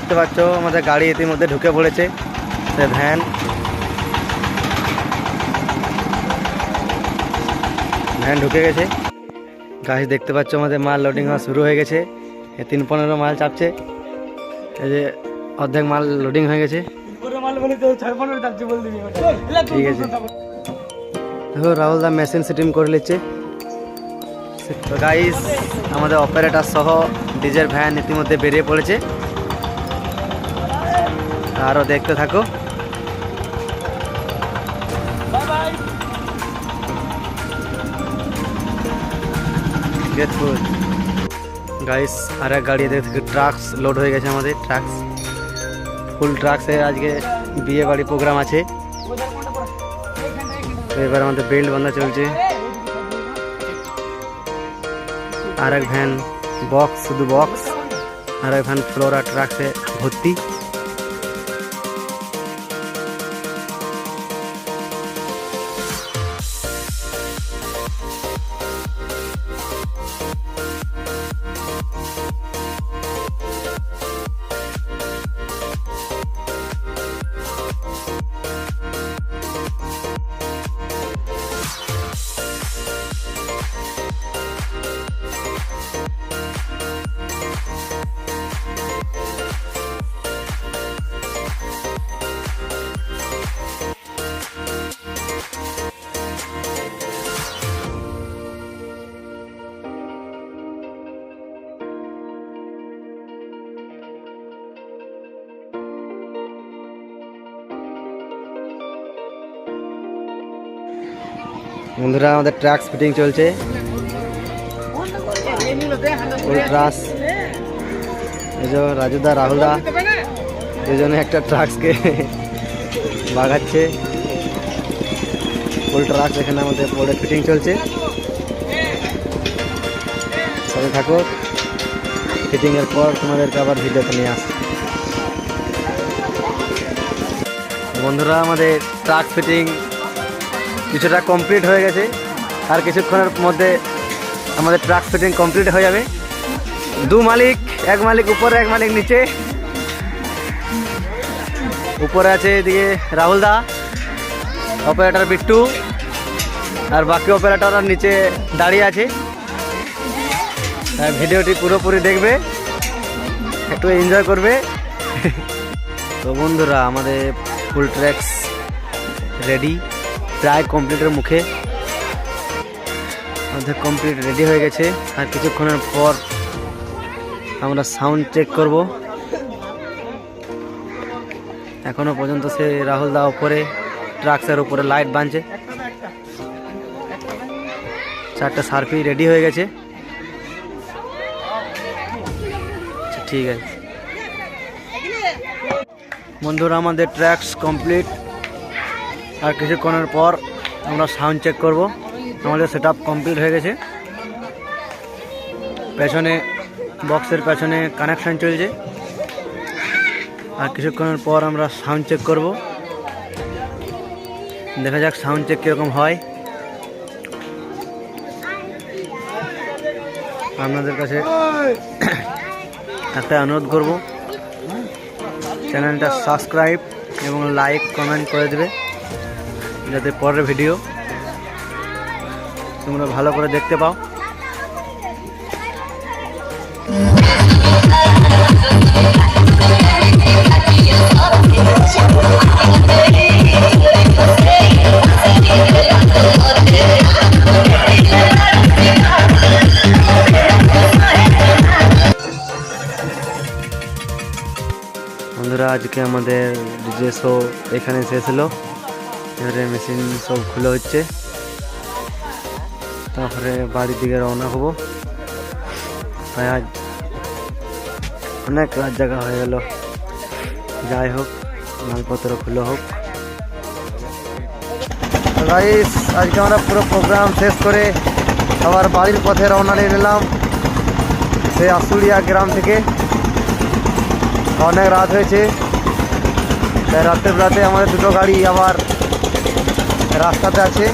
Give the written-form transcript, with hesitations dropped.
দেখতে পাচ্ছ আমাদের গাড়ি ইতিমধ্যে ঢুকে পড়েছে, সে ভ্যান ঢুকে গেছে। গাড়ি দেখতে পাচ্ছ আমাদের মাল লোডিং হওয়া শুরু হয়ে গেছে। 3-15 মাল চাপছে, এই যে অর্ধেক মাল লোডিং হয়ে গেছে। ঠিক আছে, দেখো রাহুল দা মেশিন সেটিং করে নিচ্ছে। তো গাইস আমাদের অপারেটর সহ ডিজের ভ্যান ইতিমধ্যে বেরিয়ে পড়েছে, আরও দেখতে থাকো। গাইস আর এক গাড়ি দেখতে ট্রাক্স লোড হয়ে গেছে, আমাদের ট্রাক্স ফুল ট্রাক্সে আজকে বিয়ে বাড়ি প্রোগ্রাম আছে। তো এবার আমাদের বেল্ট বাঁধা চলছে। আর এক ভ্যান বক্স, শুধু বক্স, আর এক ভ্যান ফ্লোরা ট্রাক্সে ভর্তি। বন্ধুরা আমাদের ট্রাক্স ফিটিং চলছে, ফুল ট্রাক্স। এই যে রাজুদা রাহুলদা দুজনে একটা ট্রাক্সকে বাগাচ্ছে। ফুল ট্রাক্স এখানে আমাদের পরে ফিটিং চলছে, সাথে থাকো। ফিটিংয়ের পর তোমাদেরকে আবার ভিডিওতে নিয়ে আসি। বন্ধুরা আমাদের ট্রাক্স ফিটিং কিছুটা কমপ্লিট হয়ে গেছে, আর কিছুক্ষণের মধ্যে আমাদের ট্রাক ফিটিং কমপ্লিট হয়ে যাবে। দু মালিক, এক মালিক উপরে, এক মালিক নিচে। উপরে আছে এদিকে রাহুল দা, অপারেটর বিট্টু, আর বাকি অপারেটর নিচে দাঁড়িয়ে আছে। ভিডিওটি পুরোপুরি দেখবে, একটু এনজয় করবে। তো বন্ধুরা আমাদের ফুল ট্র্যাক্স রেডি, প্রায় কমপ্লিটের মুখে, অর্ধেক কমপ্লিট রেডি হয়ে গেছে। আর কিছুক্ষণের পর আমরা সাউন্ড চেক করব। এখনো পর্যন্ত সে রাহুল দা উপরে ট্রাক্সের উপরে লাইট বাঁধছে। 4টে সার্ফি রেডি হয়ে গেছে। ঠিক আছে বন্ধুরা, আমাদের ট্র্যাক্স কমপ্লিট। আর কিছুক্ষণের পর আমরা সাউন্ড চেক করব। আমাদের সেটআপ কমপ্লিট হয়ে গেছে। পেছনে বক্সের পেছনে কানেকশন চলছে। আর কিছুক্ষণের পর আমরা সাউন্ড চেক করব, দেখা যাক সাউন্ড চেক কীরকম হয়। আপনাদের কাছে একটা অনুরোধ করব, চ্যানেলটা সাবস্ক্রাইব এবং লাইক কমেন্ট করে দেবে, যাতে পরের ভিডিও তোমরা ভালো করে দেখতে পাও। বন্ধুরা আজকে আমাদের ডিজে শো এখানে শেষ হলো। এবারে মেশিন সব খুলে হচ্ছে, তারপরে বাড়ির দিকে রওনা হবো। তাই আজ অনেক রাত জায়গা হয়ে গেল। যাই হোক, মালপত্র খুলে হোক। গাইস আজকে আমরা পুরো প্রোগ্রাম শেষ করে আবার বাড়ির পথে রওনা নিয়ে নিলাম, সেই আশুলিয়া গ্রাম থেকে। অনেক রাত হয়েছে, তাই রাতে আমাদের দুটো গাড়ি আবার রাস্তাতে আছে।